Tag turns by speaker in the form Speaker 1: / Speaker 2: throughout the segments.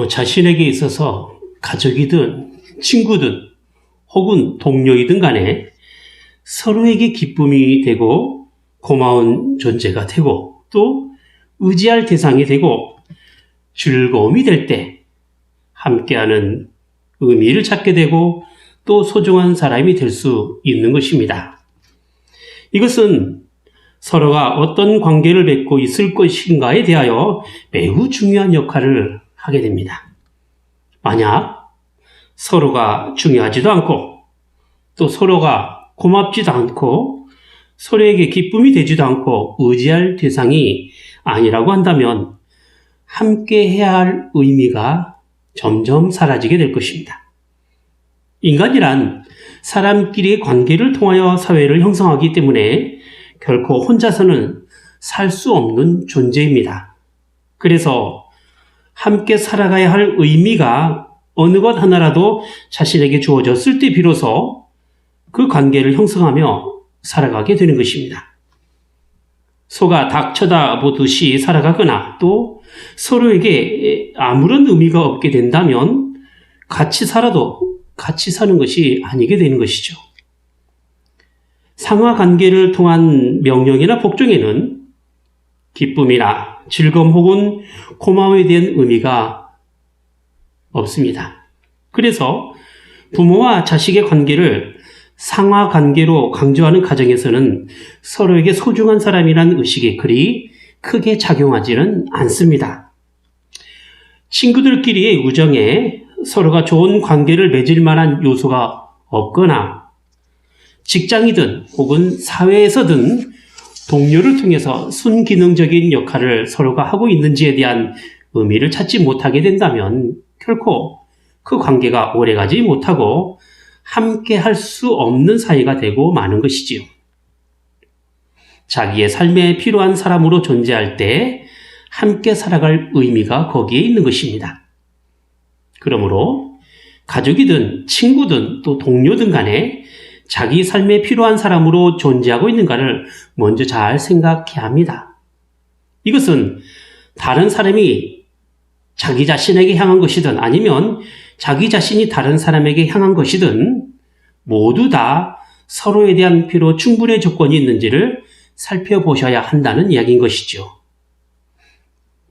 Speaker 1: 자신에게 있어서 가족이든 친구든 혹은 동료이든 간에 서로에게 기쁨이 되고 고마운 존재가 되고 또 의지할 대상이 되고 즐거움이 될 때 함께하는 의미를 찾게 되고 또 소중한 사람이 될 수 있는 것입니다. 이것은 서로가 어떤 관계를 맺고 있을 것인가에 대하여 매우 중요한 역할을 하게 됩니다. 만약 서로가 중요하지도 않고 또 서로가 고맙지도 않고 서로에게 기쁨이 되지도 않고 의지할 대상이 아니라고 한다면 함께 해야 할 의미가 점점 사라지게 될 것입니다. 인간이란 사람끼리의 관계를 통하여 사회를 형성하기 때문에 결코 혼자서는 살 수 없는 존재입니다. 그래서 함께 살아가야 할 의미가 어느 것 하나라도 자신에게 주어졌을 때 비로소 그 관계를 형성하며 살아가게 되는 것입니다. 소가 닭 쳐다보듯이 살아가거나 또 서로에게 아무런 의미가 없게 된다면 같이 살아도 같이 사는 것이 아니게 되는 것이죠. 상하 관계를 통한 명령이나 복종에는 기쁨이나 즐거움 혹은 고마움에 대한 의미가 없습니다. 그래서 부모와 자식의 관계를 상하 관계로 강조하는 가정에서는 서로에게 소중한 사람이라는 의식이 그리 크게 작용하지는 않습니다. 친구들끼리의 우정에 서로가 좋은 관계를 맺을 만한 요소가 없거나 직장이든 혹은 사회에서든 동료를 통해서 순기능적인 역할을 서로가 하고 있는지에 대한 의미를 찾지 못하게 된다면 결코 그 관계가 오래가지 못하고 함께 할 수 없는 사이가 되고 마는 것이지요. 자기의 삶에 필요한 사람으로 존재할 때 함께 살아갈 의미가 거기에 있는 것입니다. 그러므로 가족이든 친구든 또 동료든 간에 자기 삶에 필요한 사람으로 존재하고 있는가를 먼저 잘 생각해야 합니다. 이것은 다른 사람이 자기 자신에게 향한 것이든 아니면 자기 자신이 다른 사람에게 향한 것이든 모두 다 서로에 대한 필요 충분의 조건이 있는지를 살펴보셔야 한다는 이야기인 것이죠.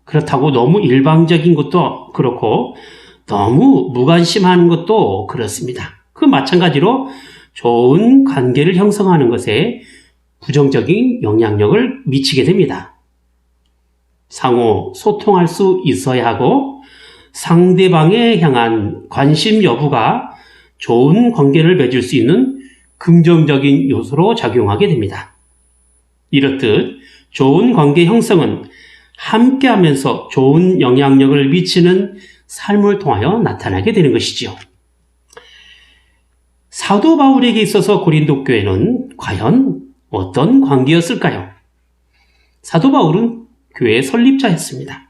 Speaker 1: 그렇다고 너무 일방적인 것도 그렇고 너무 무관심한 것도 그렇습니다. 그 마찬가지로 좋은 관계를 형성하는 것에 부정적인 영향력을 미치게 됩니다. 상호 소통할 수 있어야 하고 상대방에 향한 관심 여부가 좋은 관계를 맺을 수 있는 긍정적인 요소로 작용하게 됩니다. 이렇듯 좋은 관계 형성은 함께하면서 좋은 영향력을 미치는 삶을 통하여 나타나게 되는 것이지요. 사도 바울에게 있어서 고린도 교회는 과연 어떤 관계였을까요? 사도 바울은 교회의 설립자였습니다.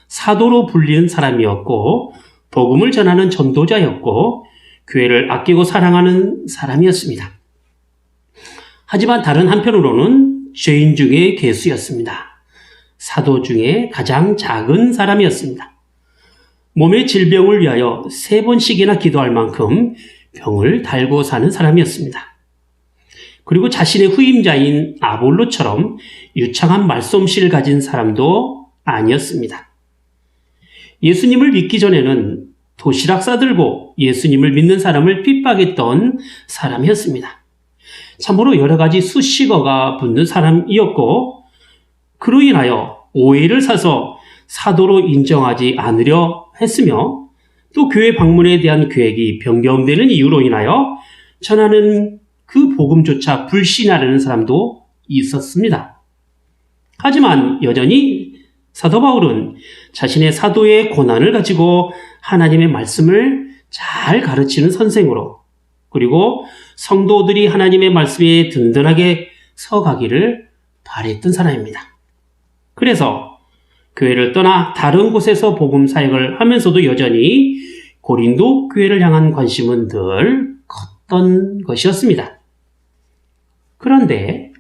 Speaker 1: 사도로 불리는 사람이었고 복음을 전하는 전도자였고 교회를 아끼고 사랑하는 사람이었습니다. 하지만 다른 한편으로는 죄인 중에 괴수였습니다. 사도 중에 가장 작은 사람이었습니다. 몸의 질병을 위하여 3번씩이나 기도할 만큼 병을 달고 사는 사람이었습니다. 그리고 자신의 후임자인 아볼로처럼 유창한 말솜씨를 가진 사람도 아니었습니다. 예수님을 믿기 전에는 도시락 싸들고 예수님을 믿는 사람을 핍박했던 사람이었습니다. 참으로 여러 가지 수식어가 붙는 사람이었고 그로 인하여 오해를 사서 사도로 인정하지 않으려 했으며 또 교회 방문에 대한 계획이 변경되는 이유로 인하여 전하는 그 복음조차 불신하려는 사람도 있었습니다. 하지만 여전히 사도 바울은 자신의 사도의 고난을 가지고 하나님의 말씀을 잘 가르치는 선생으로 그리고 성도들이 하나님의 말씀에 든든하게 서가기를 바랬던 사람입니다. 그래서 교회를 떠나 다른 곳에서 복음 사역을 하면서도 여전히 고린도 교회를 향한 관심은 늘 컸던 것이었습니다. 그런데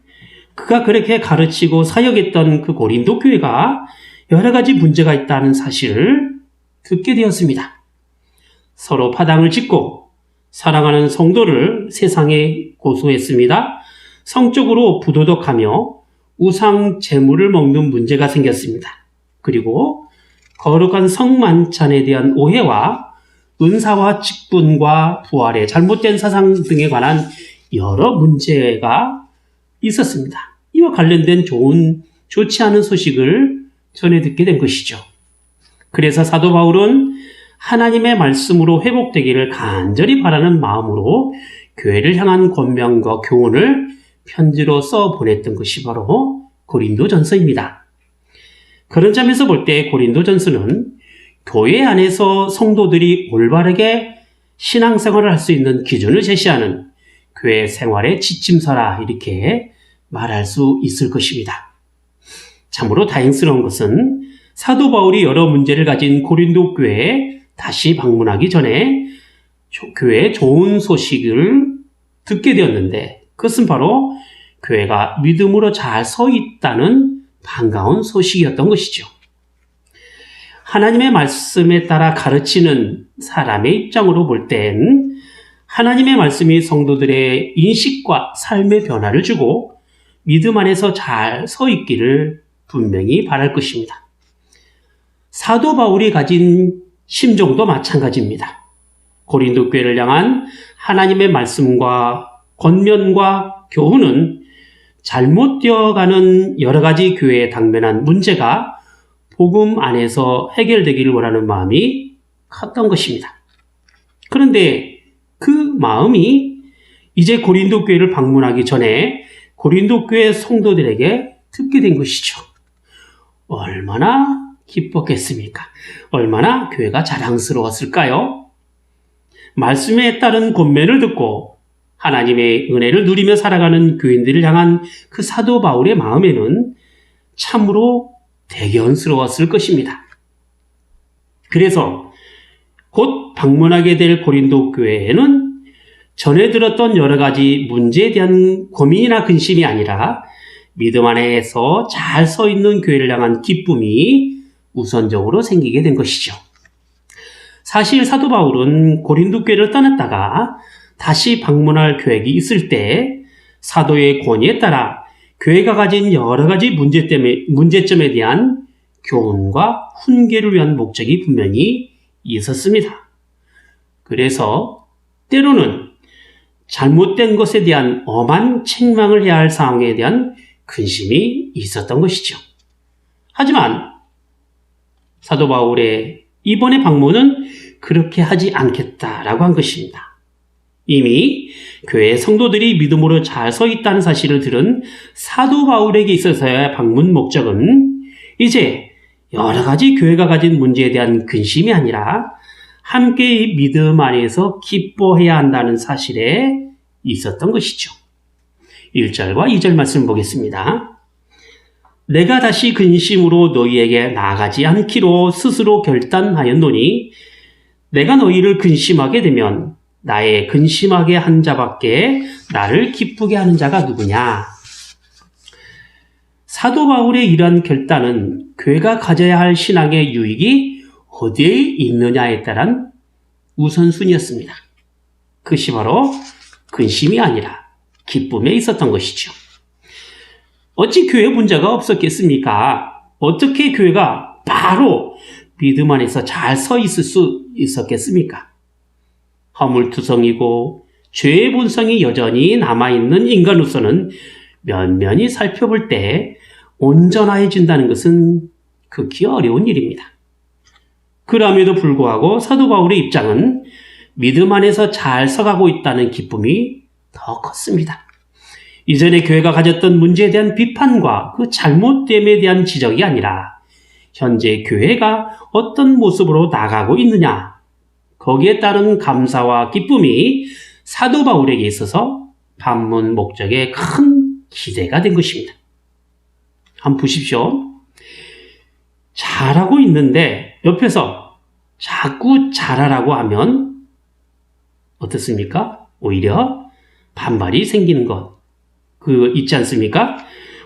Speaker 1: 그가 그렇게 가르치고 사역했던 그 고린도 교회가 여러 가지 문제가 있다는 사실을 듣게 되었습니다. 서로 파당을 짓고 사랑하는 성도를 세상에 고소했습니다. 성적으로 부도덕하며 우상 제물을 먹는 문제가 생겼습니다. 그리고 거룩한 성만찬에 대한 오해와 은사와 직분과 부활의 잘못된 사상 등에 관한 여러 문제가 있었습니다. 이와 관련된 좋지 않은 소식을 전해 듣게 된 것이죠. 그래서 사도 바울은 하나님의 말씀으로 회복되기를 간절히 바라는 마음으로 교회를 향한 권면과 교훈을 편지로 써 보냈던 것이 바로 고린도전서입니다. 그런 점에서 볼 때 고린도전서는 교회 안에서 성도들이 올바르게 신앙생활을 할 수 있는 기준을 제시하는 교회 생활의 지침서라 이렇게 말할 수 있을 것입니다. 참으로 다행스러운 것은 사도 바울이 여러 문제를 가진 고린도 교회에 다시 방문하기 전에 교회의 좋은 소식을 듣게 되었는데 그것은 바로 교회가 믿음으로 잘 서 있다는 반가운 소식이었던 것이죠. 하나님의 말씀에 따라 가르치는 사람의 입장으로 볼 땐 하나님의 말씀이 성도들의 인식과 삶의 변화를 주고 믿음 안에서 잘 서 있기를 분명히 바랄 것입니다. 사도 바울이 가진 심정도 마찬가지입니다. 고린도 교회를 향한 하나님의 말씀과 권면과 교훈은 잘못되어가는 여러 가지 교회에 당면한 문제가 복음 안에서 해결되기를 원하는 마음이 컸던 것입니다. 그런데 그 마음이 이제 고린도 교회를 방문하기 전에 고린도 교회 성도들에게 듣게 된 것이죠. 얼마나 기뻤겠습니까? 얼마나 교회가 자랑스러웠을까요? 말씀에 따른 권면을 듣고 하나님의 은혜를 누리며 살아가는 교인들을 향한 그 사도 바울의 마음에는 참으로 대견스러웠을 것입니다. 그래서 곧 방문하게 될 고린도 교회에는 전에 들었던 여러 가지 문제에 대한 고민이나 근심이 아니라 믿음 안에서 잘 서 있는 교회를 향한 기쁨이 우선적으로 생기게 된 것이죠. 사실 사도 바울은 고린도 교회를 떠났다가 다시 방문할 계획이 있을 때 사도의 권위에 따라 교회가 가진 여러 가지 문제점에 대한 교훈과 훈계를 위한 목적이 분명히 있었습니다. 그래서 때로는 잘못된 것에 대한 엄한 책망을 해야 할 상황에 대한 근심이 있었던 것이죠. 하지만 사도 바울의 이번의 방문은 그렇게 하지 않겠다라고 한 것입니다. 이미 교회 성도들이 믿음으로 잘 서 있다는 사실을 들은 사도 바울에게 있어서의 방문 목적은 이제 여러 가지 교회가 가진 문제에 대한 근심이 아니라 함께 믿음 안에서 기뻐해야 한다는 사실에 있었던 것이죠. 1절과 2절 말씀 보겠습니다. 내가 다시 근심으로 너희에게 나아가지 않기로 스스로 결단하였노니 내가 너희를 근심하게 되면 나의 근심하게 한 자밖에 나를 기쁘게 하는 자가 누구냐? 사도 바울의 이러한 결단은 교회가 가져야 할 신앙의 유익이 어디에 있느냐에 따른 우선순위였습니다. 그것이 바로 근심이 아니라 기쁨에 있었던 것이죠. 어찌 교회 문제가 없었겠습니까? 어떻게 교회가 바로 믿음 안에서 잘 서 있을 수 있었겠습니까? 허물투성이고 죄의 본성이 여전히 남아있는 인간으로서는 면면히 살펴볼 때 온전해진다는 것은 극히 어려운 일입니다. 그럼에도 불구하고 사도 바울의 입장은 믿음 안에서 잘 서가고 있다는 기쁨이 더 컸습니다. 이전에 교회가 가졌던 문제에 대한 비판과 그 잘못됨에 대한 지적이 아니라 현재 교회가 어떤 모습으로 나가고 있느냐, 거기에 따른 감사와 기쁨이 사도 바울에게 있어서 방문 목적에 큰 기대가 된 것입니다. 한번 보십시오. 잘하고 있는데 옆에서 자꾸 잘하라고 하면 어떻습니까? 오히려 반발이 생기는 것. 있지 않습니까?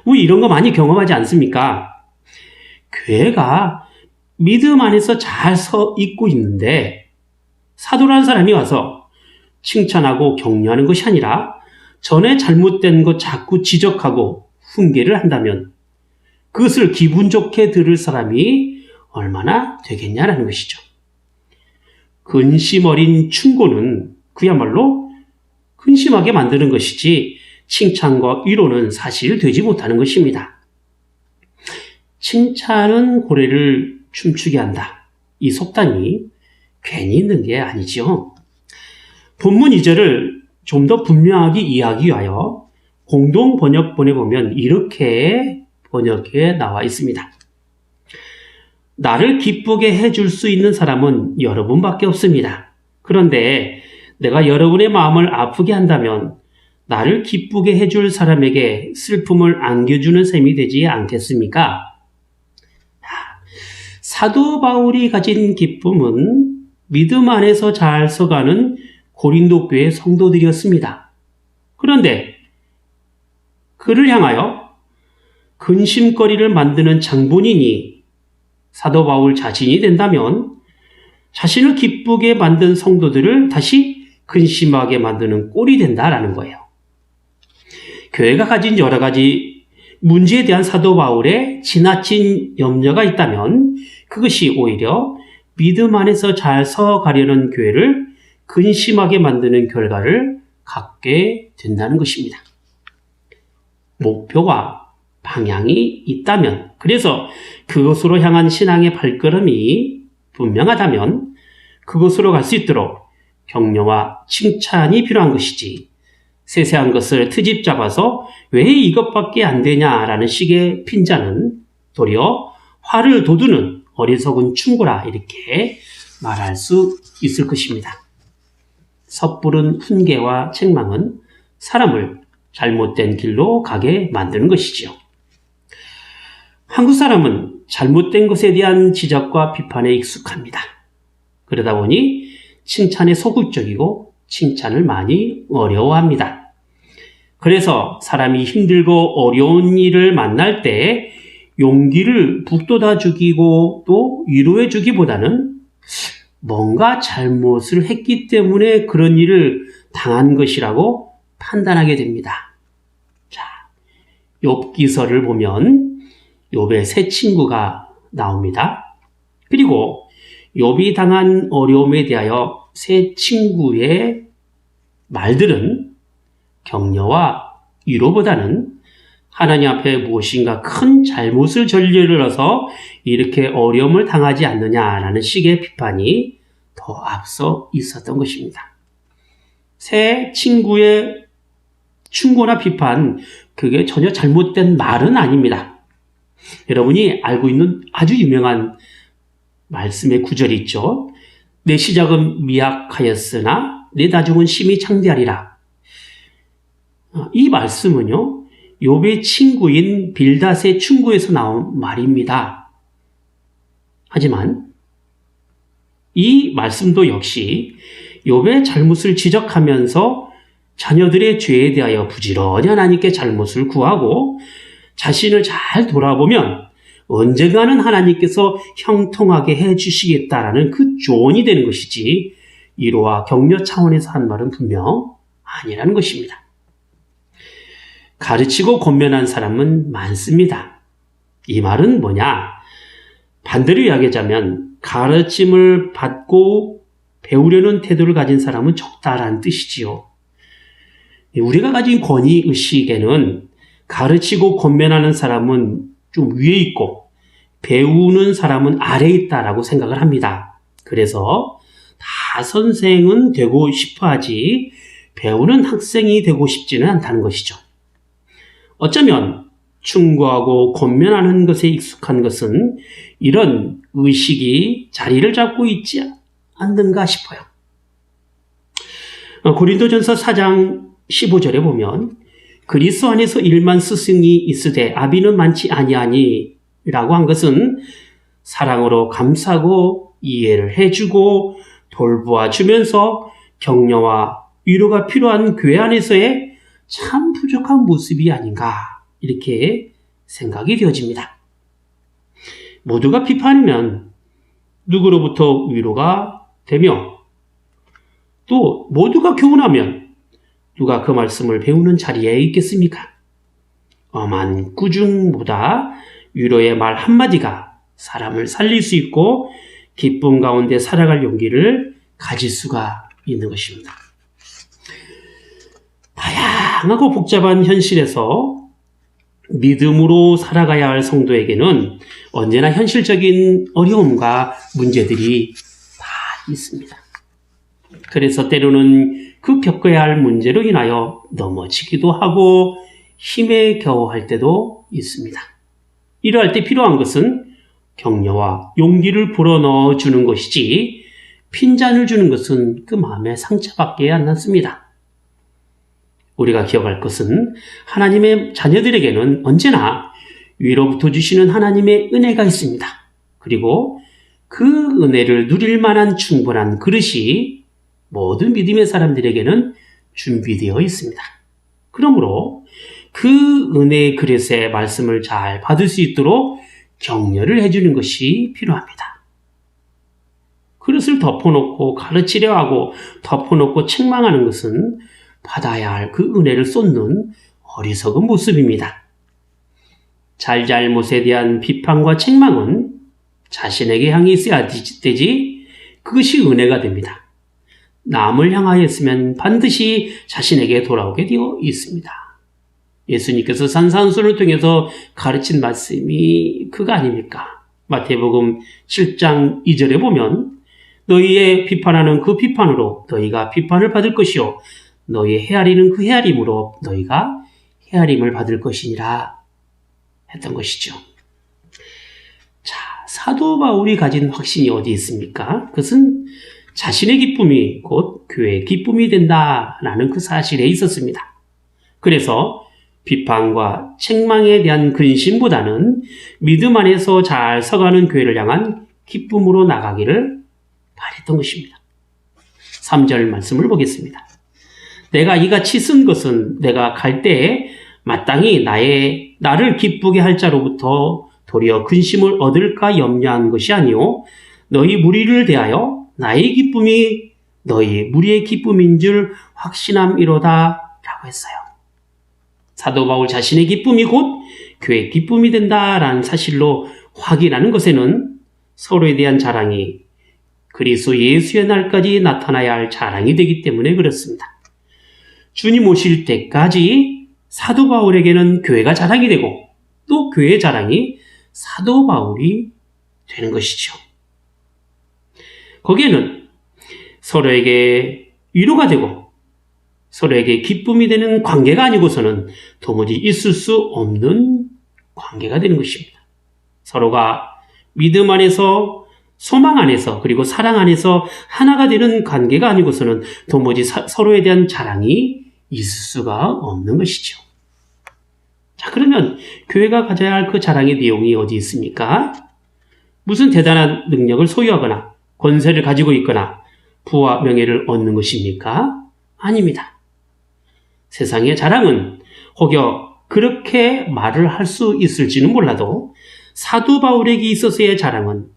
Speaker 1: 우리 이런 거 많이 경험하지 않습니까? 교회가 믿음 안에서 잘 서 있고 있는데 사도라는 사람이 와서 칭찬하고 격려하는 것이 아니라 전에 잘못된 것 자꾸 지적하고 훈계를 한다면 그것을 기분 좋게 들을 사람이 얼마나 되겠냐라는 것이죠. 근심 어린 충고는 그야말로 근심하게 만드는 것이지 칭찬과 위로는 사실 되지 못하는 것입니다. 칭찬은 고래를 춤추게 한다. 이 속담이 괜히 있는 게 아니죠. 본문 2절을 좀 더 분명하게 이해하기 위하여 공동 번역본에 보면 이렇게 번역해 나와 있습니다. 나를 기쁘게 해줄 수 있는 사람은 여러분밖에 없습니다. 그런데 내가 여러분의 마음을 아프게 한다면 나를 기쁘게 해줄 사람에게 슬픔을 안겨주는 셈이 되지 않겠습니까? 사도 바울이 가진 기쁨은 믿음 안에서 잘 서가는 고린도 교회 성도들이었습니다. 그런데 그를 향하여 근심거리를 만드는 장본인이 사도 바울 자신이 된다면 자신을 기쁘게 만든 성도들을 다시 근심하게 만드는 꼴이 된다라는 거예요. 교회가 가진 여러 가지 문제에 대한 사도 바울의 지나친 염려가 있다면 그것이 오히려 믿음 안에서 잘 서가려는 교회를 근심하게 만드는 결과를 갖게 된다는 것입니다. 목표와 방향이 있다면, 그래서 그것으로 향한 신앙의 발걸음이 분명하다면 그것으로 갈 수 있도록 격려와 칭찬이 필요한 것이지 세세한 것을 트집 잡아서 왜 이것밖에 안 되냐라는 식의 핀자는 도리어 화를 돋우는 어리석은 충고라 이렇게 말할 수 있을 것입니다. 섣부른 훈계와 책망은 사람을 잘못된 길로 가게 만드는 것이지요. 한국 사람은 잘못된 것에 대한 지적과 비판에 익숙합니다. 그러다 보니 칭찬에 소극적이고 칭찬을 많이 어려워합니다. 그래서 사람이 힘들고 어려운 일을 만날 때 용기를 북돋아 주기고 또 위로해 주기보다는 뭔가 잘못을 했기 때문에 그런 일을 당한 것이라고 판단하게 됩니다. 자, 욥기서를 보면 욥의 세 친구가 나옵니다. 그리고 욥이 당한 어려움에 대하여 세 친구의 말들은 격려와 위로보다는 하나님 앞에 무엇인가 큰 잘못을 저질러서 이렇게 어려움을 당하지 않느냐라는 식의 비판이 더 앞서 있었던 것입니다. 세 친구의 충고나 비판, 그게 전혀 잘못된 말은 아닙니다. 여러분이 알고 있는 아주 유명한 말씀의 구절이 있죠. 내 시작은 미약하였으나 내 나중은 심히 창대하리라. 이 말씀은요, 욥의 친구인 빌닷의 충고에서 나온 말입니다. 하지만 이 말씀도 역시 욥의 잘못을 지적하면서 자녀들의 죄에 대하여 부지런히 하나님께 잘못을 구하고 자신을 잘 돌아보면 언젠가는 하나님께서 형통하게 해주시겠다라는 그 조언이 되는 것이지 위로와 격려 차원에서 한 말은 분명 아니라는 것입니다. 가르치고 권면한 사람은 많습니다. 이 말은 뭐냐? 반대로 이야기하자면 가르침을 받고 배우려는 태도를 가진 사람은 적다라는 뜻이지요. 우리가 가진 권위의식에는 가르치고 권면하는 사람은 좀 위에 있고 배우는 사람은 아래에 있다라고 생각을 합니다. 그래서 다 선생은 되고 싶어 하지 배우는 학생이 되고 싶지는 않다는 것이죠. 어쩌면 충고하고 권면하는 것에 익숙한 것은 이런 의식이 자리를 잡고 있지 않는가 싶어요. 고린도전서 4장 15절에 보면 그리스도 안에서 일만 스승이 있으되 아비는 많지 아니하니 라고 한 것은 사랑으로 감싸고 이해를 해주고 돌보아 주면서 격려와 위로가 필요한 교회 안에서의 참 부족한 모습이 아닌가 이렇게 생각이 되어집니다. 모두가 비판이면 누구로부터 위로가 되며 또 모두가 교훈하면 누가 그 말씀을 배우는 자리에 있겠습니까? 엄한 꾸중보다 위로의 말 한마디가 사람을 살릴 수 있고 기쁨 가운데 살아갈 용기를 가질 수가 있는 것입니다. 다양하고 복잡한 현실에서 믿음으로 살아가야 할 성도에게는 언제나 현실적인 어려움과 문제들이 다 있습니다. 그래서 때로는 그 겪어야 할 문제로 인하여 넘어지기도 하고 힘에 겨워할 때도 있습니다. 이러할 때 필요한 것은 격려와 용기를 불어넣어 주는 것이지 핀잔을 주는 것은 그 마음의 상처밖에 안 남습니다. 우리가 기억할 것은 하나님의 자녀들에게는 언제나 위로부터 주시는 하나님의 은혜가 있습니다. 그리고 그 은혜를 누릴 만한 충분한 그릇이 모든 믿음의 사람들에게는 준비되어 있습니다. 그러므로 그 은혜의 그릇의 말씀을 잘 받을 수 있도록 격려를 해주는 것이 필요합니다. 그릇을 덮어놓고 가르치려 하고 덮어놓고 책망하는 것은 받아야 할 그 은혜를 쏟는 어리석은 모습입니다. 잘잘못에 대한 비판과 책망은 자신에게 향해 있어야 되지 그것이 은혜가 됩니다. 남을 향하였으면 반드시 자신에게 돌아오게 되어 있습니다. 예수님께서 산산수를 통해서 가르친 말씀이 그거 아닙니까? 마태복음 7장 2절에 보면 너희의 비판하는 그 비판으로 너희가 비판을 받을 것이요 너희의 헤아리는 그 헤아림으로 너희가 헤아림을 받을 것이니라 했던 것이죠. 자, 사도 바울이 가진 확신이 어디 있습니까? 그것은 자신의 기쁨이 곧 교회의 기쁨이 된다라는 그 사실에 있었습니다. 그래서 비판과 책망에 대한 근심보다는 믿음 안에서 잘 서가는 교회를 향한 기쁨으로 나가기를 바랬던 것입니다. 3절 말씀을 보겠습니다. 내가 이같이 쓴 것은 내가 갈 때에 마땅히 나를 기쁘게 할 자로부터 도리어 근심을 얻을까 염려한 것이 아니요 너희 무리를 대하여 나의 기쁨이 너희 무리의 기쁨인 줄 확신함이로다 라고 했어요. 사도 바울 자신의 기쁨이 곧 교회의 기쁨이 된다라는 사실로 확인하는 것에는 서로에 대한 자랑이 그리스도 예수의 날까지 나타나야 할 자랑이 되기 때문에 그렇습니다. 주님 오실 때까지 사도 바울에게는 교회가 자랑이 되고 또 교회의 자랑이 사도 바울이 되는 것이죠. 거기에는 서로에게 위로가 되고 서로에게 기쁨이 되는 관계가 아니고서는 도무지 있을 수 없는 관계가 되는 것입니다. 서로가 믿음 안에서 소망 안에서 그리고 사랑 안에서 하나가 되는 관계가 아니고서는 도무지 서로에 대한 자랑이 있을 수가 없는 것이죠. 자, 그러면 교회가 가져야 할 그 자랑의 내용이 어디 있습니까? 무슨 대단한 능력을 소유하거나 권세를 가지고 있거나 부와 명예를 얻는 것입니까? 아닙니다. 세상의 자랑은 혹여 그렇게 말을 할 수 있을지는 몰라도 사도 바울에게 있어서의 자랑은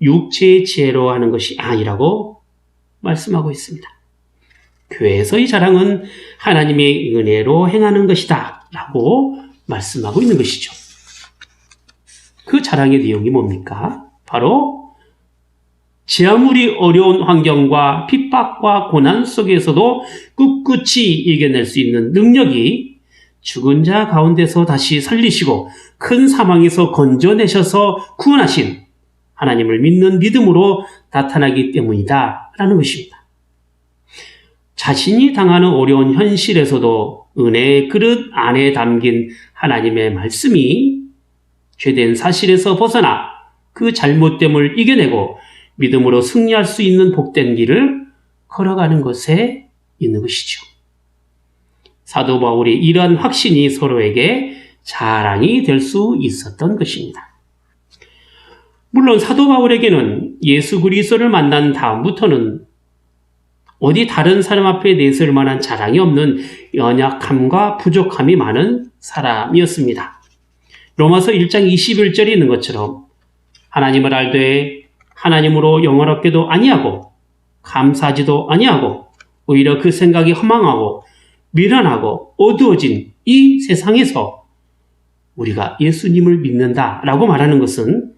Speaker 1: 육체의 지혜로 하는 것이 아니라고 말씀하고 있습니다. 교회에서의 자랑은 하나님의 은혜로 행하는 것이다 라고 말씀하고 있는 것이죠. 그 자랑의 내용이 뭡니까? 바로 제 아무리 어려운 환경과 핍박과 고난 속에서도 꿋꿋이 이겨낼 수 있는 능력이 죽은 자 가운데서 다시 살리시고 큰 사망에서 건져내셔서 구원하신 하나님을 믿는 믿음으로 나타나기 때문이다 라는 것입니다. 자신이 당하는 어려운 현실에서도 은혜의 그릇 안에 담긴 하나님의 말씀이 죄된 사실에서 벗어나 그 잘못됨을 이겨내고 믿음으로 승리할 수 있는 복된 길을 걸어가는 것에 있는 것이죠. 사도 바울이 이러한 확신이 서로에게 자랑이 될 수 있었던 것입니다. 물론 사도 바울에게는 예수 그리스도를 만난 다음부터는 어디 다른 사람 앞에 내세울 만한 자랑이 없는 연약함과 부족함이 많은 사람이었습니다. 로마서 1장 21절에 있는 것처럼 하나님을 알되 하나님으로 영화롭게도 아니하고 감사하지도 아니하고 오히려 그 생각이 허망하고 미련하고 어두워진 이 세상에서 우리가 예수님을 믿는다라고 말하는 것은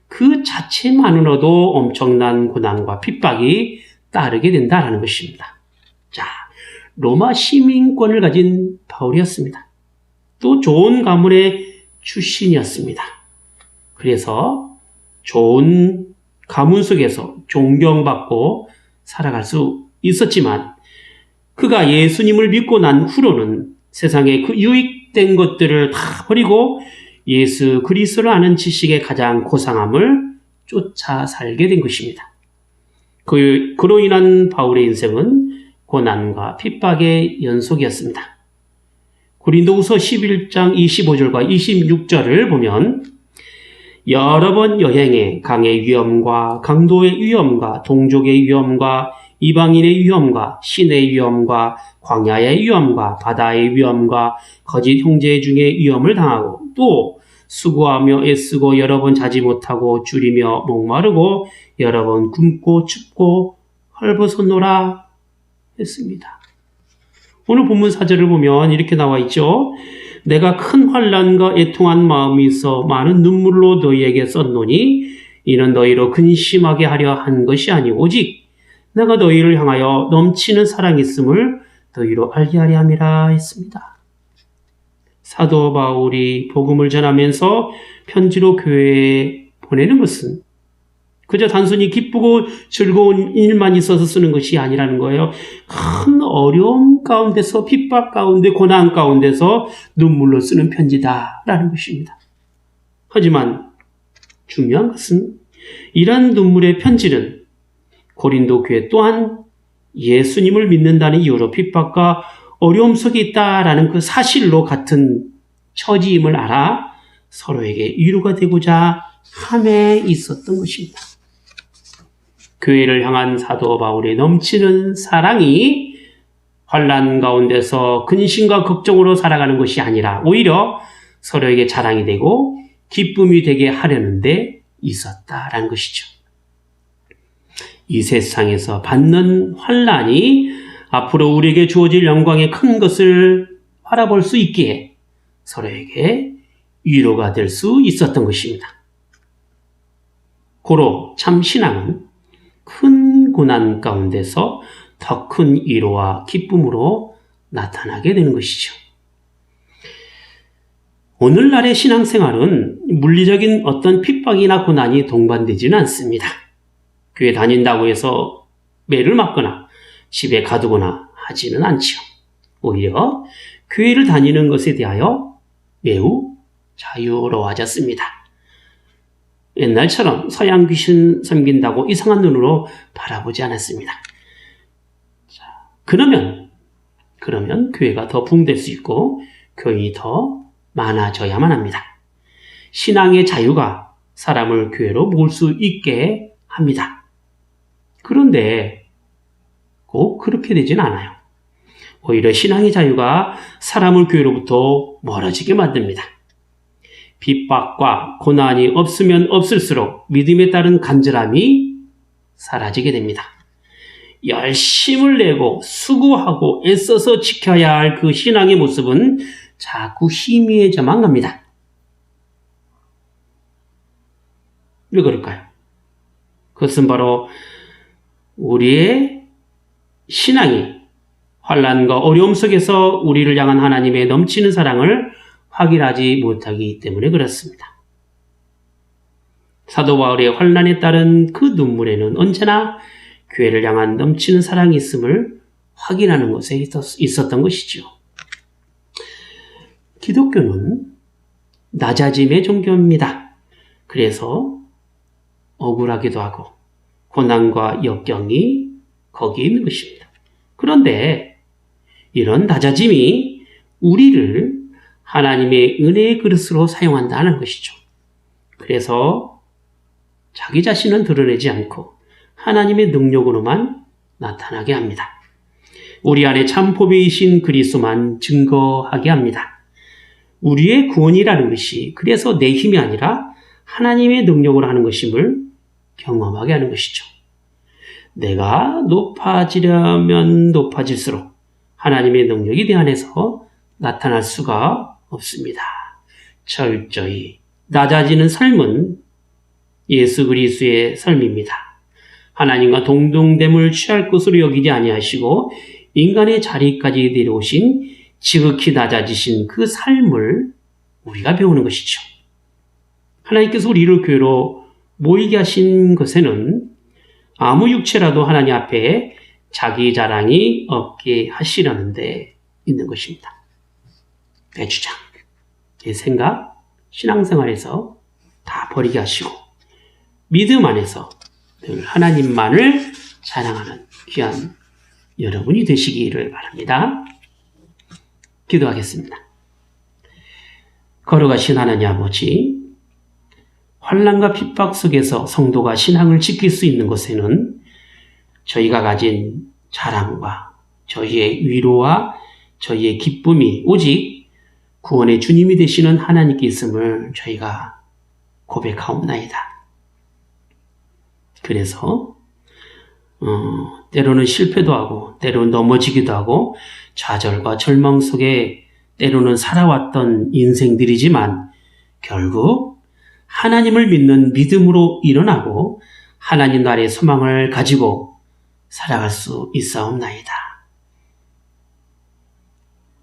Speaker 1: 그 자체만으로도 엄청난 고난과 핍박이 따르게 된다라는 것입니다. 자, 로마 시민권을 가진 바울이었습니다. 또 좋은 가문의 출신이었습니다. 그래서 좋은 가문 속에서 존경받고 살아갈 수 있었지만 그가 예수님을 믿고 난 후로는 세상에 그 유익된 것들을 다 버리고 예수 그리스도를 아는 지식의 가장 고상함을 쫓아 살게 된 것입니다. 그로 인한 바울의 인생은 고난과 핍박의 연속이었습니다. 고린도후서 11장 25절과 26절을 보면 여러 번 여행에 강의 위험과 강도의 위험과 동족의 위험과 이방인의 위험과 신의 위험과 광야의 위험과 바다의 위험과 거짓 형제 중에 위험을 당하고 또 수고하며 애쓰고 여러 번 자지 못하고 줄이며 목마르고 여러 번 굶고 춥고 헐벗었노라 했습니다. 오늘 본문 4절을 보면 이렇게 나와 있죠. 내가 큰 환난과 애통한 마음이 있어 많은 눈물로 너희에게 썼노니 이는 너희로 근심하게 하려 한 것이 아니오 오직 내가 너희를 향하여 넘치는 사랑이 있음을 너희로 알게 하려 함이라 했습니다. 사도 바울이 복음을 전하면서 편지로 교회에 보내는 것은 그저 단순히 기쁘고 즐거운 일만 있어서 쓰는 것이 아니라는 거예요. 큰 어려움 가운데서 핍박 가운데 고난 가운데서 눈물로 쓰는 편지다라는 것입니다. 하지만 중요한 것은 이러한 눈물의 편지는 고린도 교회 또한 예수님을 믿는다는 이유로 핍박과 어려움 속에 있다라는 그 사실로 같은 처지임을 알아 서로에게 위로가 되고자 함에 있었던 것입니다. 교회를 향한 사도 바울의 넘치는 사랑이 환난 가운데서 근심과 걱정으로 살아가는 것이 아니라 오히려 서로에게 자랑이 되고 기쁨이 되게 하려는 데 있었다라는 것이죠. 이 세상에서 받는 환난이 앞으로 우리에게 주어질 영광의 큰 것을 바라볼 수 있기에 서로에게 위로가 될 수 있었던 것입니다. 고로 참 신앙은 큰 고난 가운데서 더 큰 위로와 기쁨으로 나타나게 되는 것이죠. 오늘날의 신앙생활은 물리적인 어떤 핍박이나 고난이 동반되지는 않습니다. 교회 다닌다고 해서 매를 맞거나 집에 가두거나 하지는 않죠. 오히려 교회를 다니는 것에 대하여 매우 자유로워졌습니다. 옛날처럼 서양 귀신 섬긴다고 이상한 눈으로 바라보지 않았습니다. 자, 그러면 교회가 더 붕될 수 있고 교인이 더 많아져야만 합니다. 신앙의 자유가 사람을 교회로 모을 수 있게 합니다. 그런데 꼭 그렇게 되진 않아요. 오히려 신앙의 자유가 사람을 교회로부터 멀어지게 만듭니다. 핍박과 고난이 없으면 없을수록 믿음에 따른 간절함이 사라지게 됩니다. 열심을 내고 수고하고 애써서 지켜야 할 그 신앙의 모습은 자꾸 희미해져만 갑니다. 왜 그럴까요? 그것은 바로 우리의 신앙이 환난과 어려움 속에서 우리를 향한 하나님의 넘치는 사랑을 확인하지 못하기 때문에 그렇습니다. 사도 바울의 환난에 따른 그 눈물에는 언제나 교회를 향한 넘치는 사랑이 있음을 확인하는 것에 있었던 것이죠. 기독교는 낮아짐의 종교입니다. 그래서 억울하기도 하고 고난과 역경이 거기에 있는 것입니다. 그런데 이런 낮아짐이 우리를 하나님의 은혜의 그릇으로 사용한다는 것이죠. 그래서 자기 자신은 드러내지 않고 하나님의 능력으로만 나타나게 합니다. 우리 안에 참 보배이신 그리스도만 증거하게 합니다. 우리의 구원이라는 것이 그래서 내 힘이 아니라 하나님의 능력으로 하는 것임을 경험하게 하는 것이죠. 내가 높아지려면 높아질수록 하나님의 능력이 내 안에서 나타날 수가 없습니다. 철저히 낮아지는 삶은 예수 그리스도의 삶입니다. 하나님과 동등됨을 취할 것으로 여기지 아니하시고 인간의 자리까지 내려오신 지극히 낮아지신 그 삶을 우리가 배우는 것이죠. 하나님께서 우리를 교회로 모이게 하신 것에는 아무 육체라도 하나님 앞에 자기 자랑이 없게 하시려는 데 있는 것입니다. 내 주장, 내 생각, 신앙생활에서 다 버리게 하시고 믿음 안에서 늘 하나님만을 자랑하는 귀한 여러분이 되시기를 바랍니다. 기도하겠습니다. 걸어가신 하나님 아버지, 환난과 핍박 속에서 성도가 신앙을 지킬 수 있는 것에는 저희가 가진 자랑과 저희의 위로와 저희의 기쁨이 오직 구원의 주님이 되시는 하나님께 있음을 저희가 고백하옵나이다. 그래서 때로는 실패도 하고 때로는 넘어지기도 하고 좌절과 절망 속에 때로는 살아왔던 인생들이지만 결국 하나님을 믿는 믿음으로 일어나고 하나님 나라의 소망을 가지고 살아갈 수 있사옵나이다.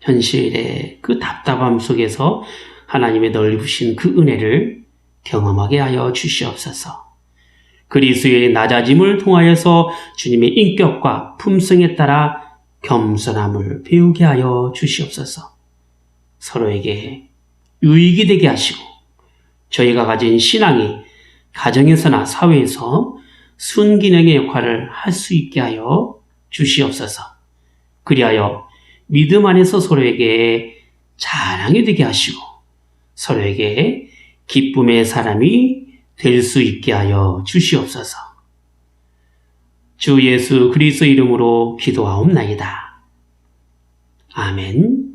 Speaker 1: 현실의 그 답답함 속에서 하나님의 넓으신 그 은혜를 경험하게 하여 주시옵소서. 그리스도의 낮아짐을 통하여서 주님의 인격과 품성에 따라 겸손함을 배우게 하여 주시옵소서. 서로에게 유익이 되게 하시고 저희가 가진 신앙이 가정에서나 사회에서 순기능의 역할을 할 수 있게 하여 주시옵소서. 그리하여 믿음 안에서 서로에게 자랑이 되게 하시고 서로에게 기쁨의 사람이 될 수 있게 하여 주시옵소서. 주 예수 그리스도 이름으로 기도하옵나이다. 아멘.